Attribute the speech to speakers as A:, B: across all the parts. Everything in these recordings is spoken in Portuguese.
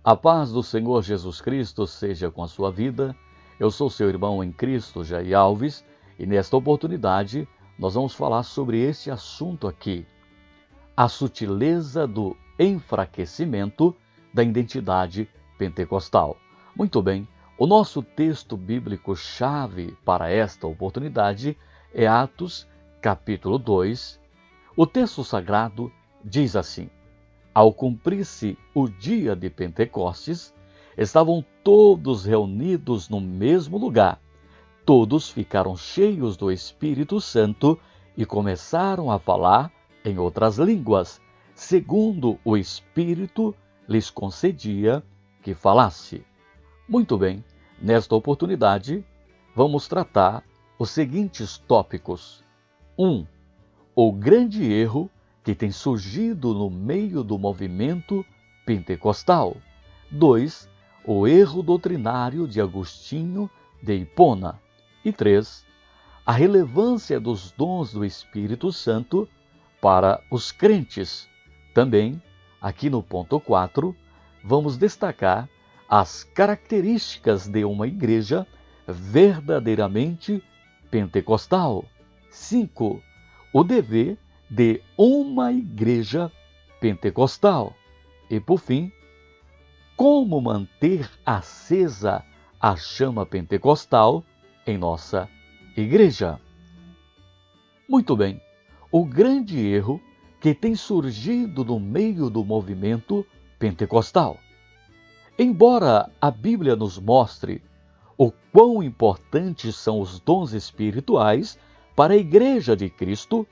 A: A paz do Senhor Jesus Cristo seja com a sua vida. Eu sou seu irmão em Cristo, Jair Alves, e nesta oportunidade nós vamos falar sobre este assunto aqui: a sutileza do enfraquecimento da identidade pentecostal. Muito bem, o nosso texto bíblico-chave para esta oportunidade é Atos, capítulo 2. O texto sagrado diz assim: ao cumprir-se o dia de Pentecostes, estavam todos reunidos no mesmo lugar. Todos ficaram cheios do Espírito Santo e começaram a falar em outras línguas, segundo o Espírito lhes concedia que falasse. Muito bem, nesta oportunidade, vamos tratar os seguintes tópicos. 1. O grande erro que tem surgido no meio do movimento pentecostal. 2. O erro doutrinário de Agostinho de Hipona. E 3. A relevância dos dons do Espírito Santo para os crentes. Também, aqui no ponto 4, vamos destacar as características de uma igreja verdadeiramente pentecostal. 5. O dever de uma igreja pentecostal. E, por fim, como manter acesa a chama pentecostal em nossa igreja. Muito bem, o grande erro que tem surgido no meio do movimento pentecostal. Embora a Bíblia nos mostre o quão importantes são os dons espirituais para a igreja de Cristo,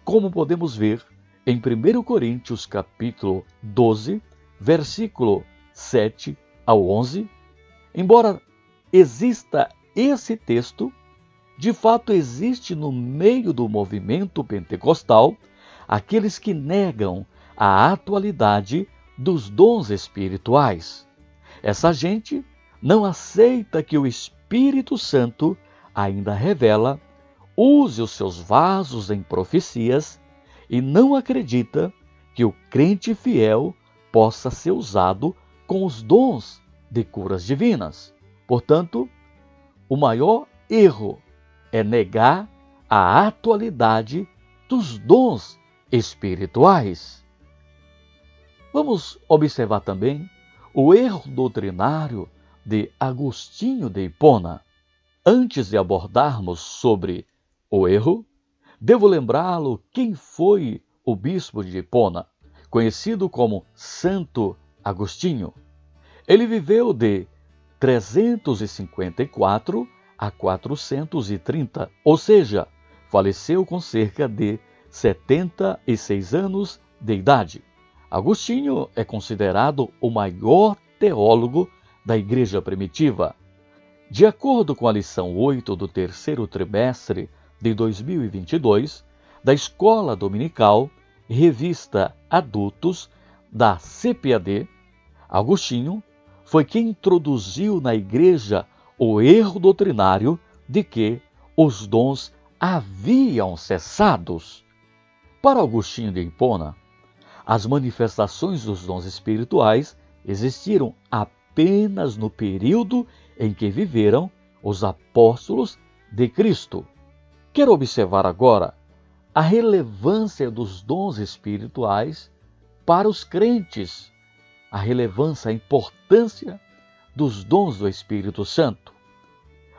A: como podemos ver em 1 Coríntios capítulo 12, versículo 7 ao 11, embora exista esse texto, de fato existe no meio do movimento pentecostal aqueles que negam a atualidade dos dons espirituais. Essa gente não aceita que o Espírito Santo ainda revela, use os seus vasos em profecias e não acredita que o crente fiel possa ser usado com os dons de curas divinas. Portanto, o maior erro é negar a atualidade dos dons espirituais. Vamos observar também o erro doutrinário de Agostinho de Hipona. Antes de abordarmos sobre o erro, devo lembrá-lo quem foi o bispo de Hipona, conhecido como Santo Agostinho. Ele viveu de 354 a 430, ou seja, faleceu com cerca de 76 anos de idade. Agostinho é considerado o maior teólogo da igreja primitiva. De acordo com a lição 8 do terceiro trimestre de 2022, da Escola Dominical, revista Adultos, da CPAD, Agostinho foi quem introduziu na igreja o erro doutrinário de que os dons haviam cessados. Para Agostinho de Hipona, as manifestações dos dons espirituais existiram apenas no período em que viveram os apóstolos de Cristo. Quero observar agora a relevância dos dons espirituais para os crentes, a relevância, a importância dos dons do Espírito Santo.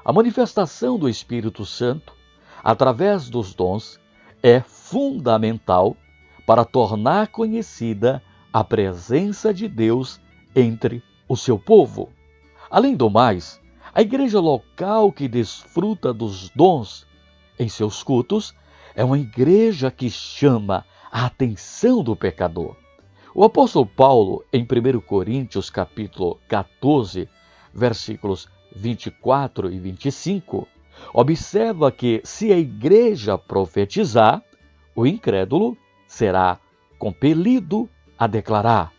A: A manifestação do Espírito Santo, através dos dons, é fundamental para tornar conhecida a presença de Deus entre o seu povo. Além do mais, a igreja local que desfruta dos dons em seus cultos é uma igreja que chama a atenção do pecador. O apóstolo Paulo, em 1 Coríntios capítulo 14, versículos 24 e 25, observa que se a igreja profetizar, o incrédulo será compelido a declarar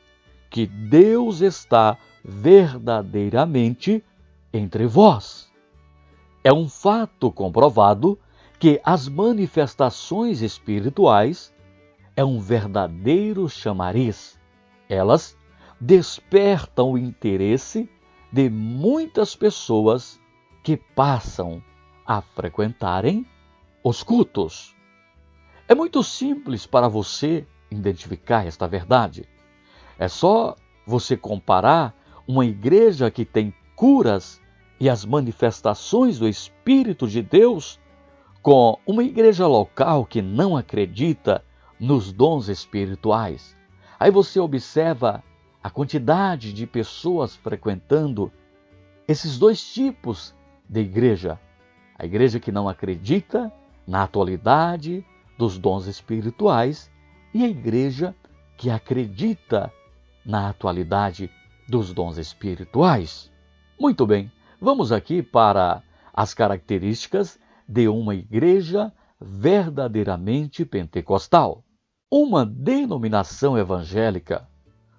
A: que Deus está verdadeiramente entre vós. É um fato comprovado que as manifestações espirituais é um verdadeiro chamariz. Elas despertam o interesse de muitas pessoas que passam a frequentarem os cultos. É muito simples para você identificar esta verdade. É só você comparar uma igreja que tem curas e as manifestações do Espírito de Deus com uma igreja local que não acredita nos dons espirituais. Aí você observa a quantidade de pessoas frequentando esses dois tipos de igreja. A igreja que não acredita na atualidade dos dons espirituais e a igreja que acredita na atualidade dos dons espirituais. Muito bem, vamos aqui para as características de uma igreja verdadeiramente pentecostal. Uma denominação evangélica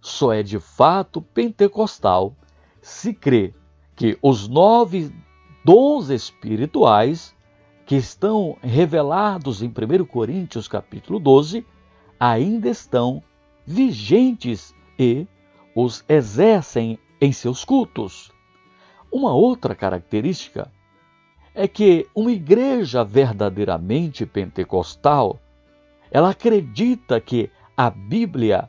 A: só é de fato pentecostal se crê que os 9 dons espirituais que estão revelados em 1 Coríntios capítulo 12 ainda estão vigentes e os exercem em seus cultos. Uma outra característica é que uma igreja verdadeiramente pentecostal, ela acredita que a Bíblia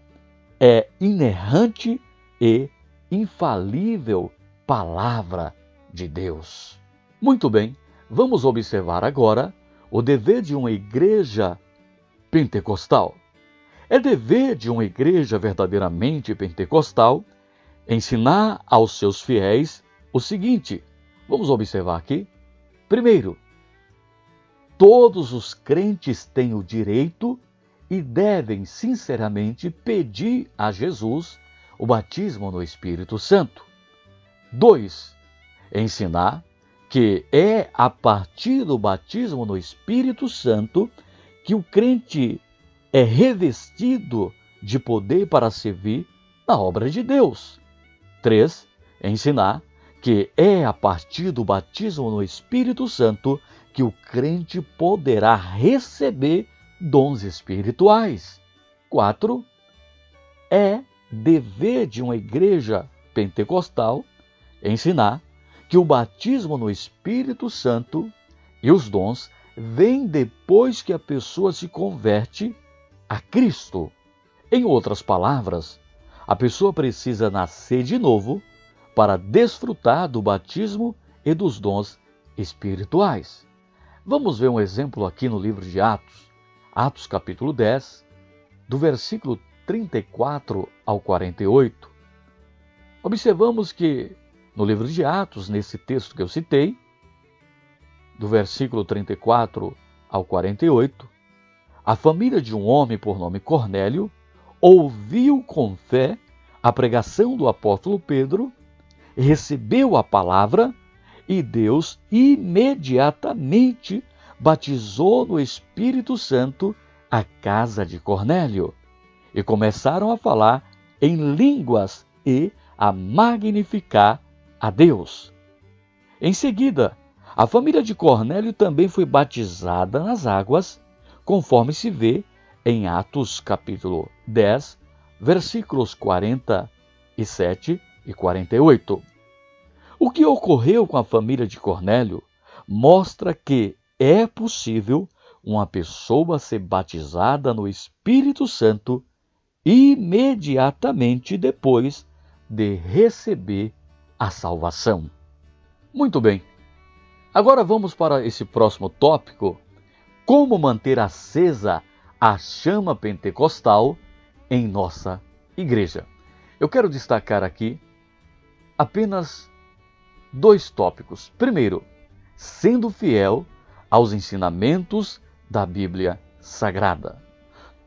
A: é inerrante e infalível palavra de Deus. Muito bem, vamos observar agora o dever de uma igreja pentecostal. É dever de uma igreja verdadeiramente pentecostal ensinar aos seus fiéis o seguinte. Vamos observar aqui. Primeiro, todos os crentes têm o direito e devem sinceramente pedir a Jesus o batismo no Espírito Santo. 2. Ensinar que é a partir do batismo no Espírito Santo que o crente é revestido de poder para servir na obra de Deus. 3. Ensinar que é a partir do batismo no Espírito Santo que o crente poderá receber dons espirituais. 4. É dever de uma igreja pentecostal ensinar que o batismo no Espírito Santo e os dons vêm depois que a pessoa se converte a Cristo. Em outras palavras, a pessoa precisa nascer de novo para desfrutar do batismo e dos dons espirituais. Vamos ver um exemplo aqui no livro de Atos, Atos capítulo 10, do versículo 34 ao 48. Observamos que no livro de Atos, nesse texto que eu citei, do versículo 34 ao 48, a família de um homem por nome Cornélio ouviu com fé a pregação do apóstolo Pedro, recebeu a palavra e Deus imediatamente batizou no Espírito Santo a casa de Cornélio. E começaram a falar em línguas e a magnificar a Deus. Em seguida, a família de Cornélio também foi batizada nas águas, conforme se vê em Atos capítulo 10, versículos 47 e 48. O que ocorreu com a família de Cornélio mostra que é possível uma pessoa ser batizada no Espírito Santo imediatamente depois de receber a salvação. Muito bem. Agora vamos para esse próximo tópico: como manter acesa a chama pentecostal em nossa igreja. Eu quero destacar aqui apenas 2 tópicos. Primeiro, sendo fiel aos ensinamentos da Bíblia Sagrada.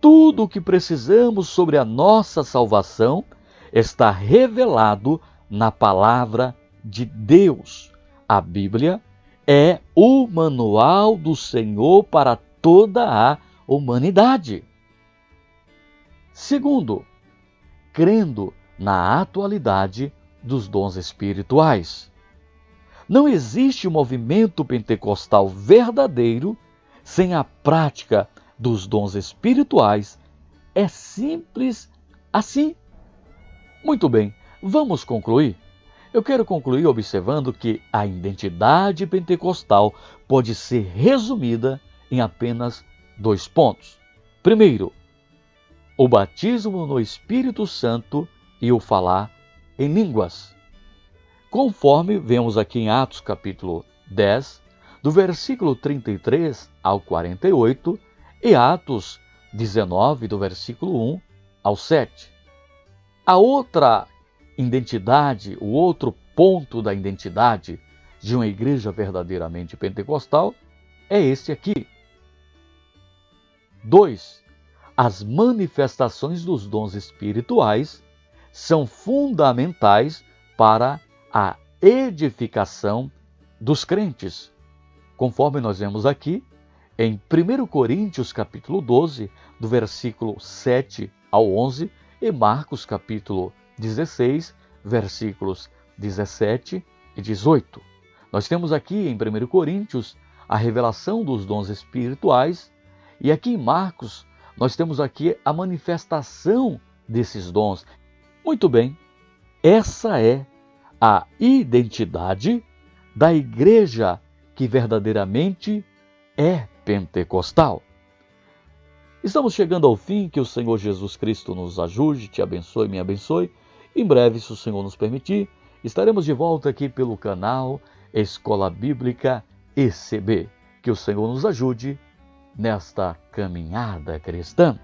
A: Tudo o que precisamos sobre a nossa salvação está revelado na palavra de Deus. A Bíblia é o manual do Senhor para toda a humanidade. Segundo, crendo na atualidade dos dons espirituais. Não existe movimento pentecostal verdadeiro sem a prática dos dons espirituais. É simples assim. Muito bem, vamos concluir? Eu quero concluir observando que a identidade pentecostal pode ser resumida em apenas 2 pontos. Primeiro, o batismo no Espírito Santo e o falar em línguas. Conforme vemos aqui em Atos capítulo 10, do versículo 33 ao 48, e Atos 19, do versículo 1 ao 7. A outra identidade, o outro ponto da identidade de uma igreja verdadeiramente pentecostal é este aqui. 2. As manifestações dos dons espirituais são fundamentais para a edificação dos crentes, conforme nós vemos aqui em 1 Coríntios capítulo 12, do versículo 7 ao 11, e Marcos capítulo 16, versículos 17 e 18. Nós temos aqui em 1 Coríntios a revelação dos dons espirituais, e aqui em Marcos nós temos aqui a manifestação desses dons. Muito bem, essa é a identidade da igreja que verdadeiramente é pentecostal. Estamos chegando ao fim, que o Senhor Jesus Cristo nos ajude, te abençoe e me abençoe. Em breve, se o Senhor nos permitir, estaremos de volta aqui pelo canal Escola Bíblica ECB. Que o Senhor nos ajude nesta caminhada cristã.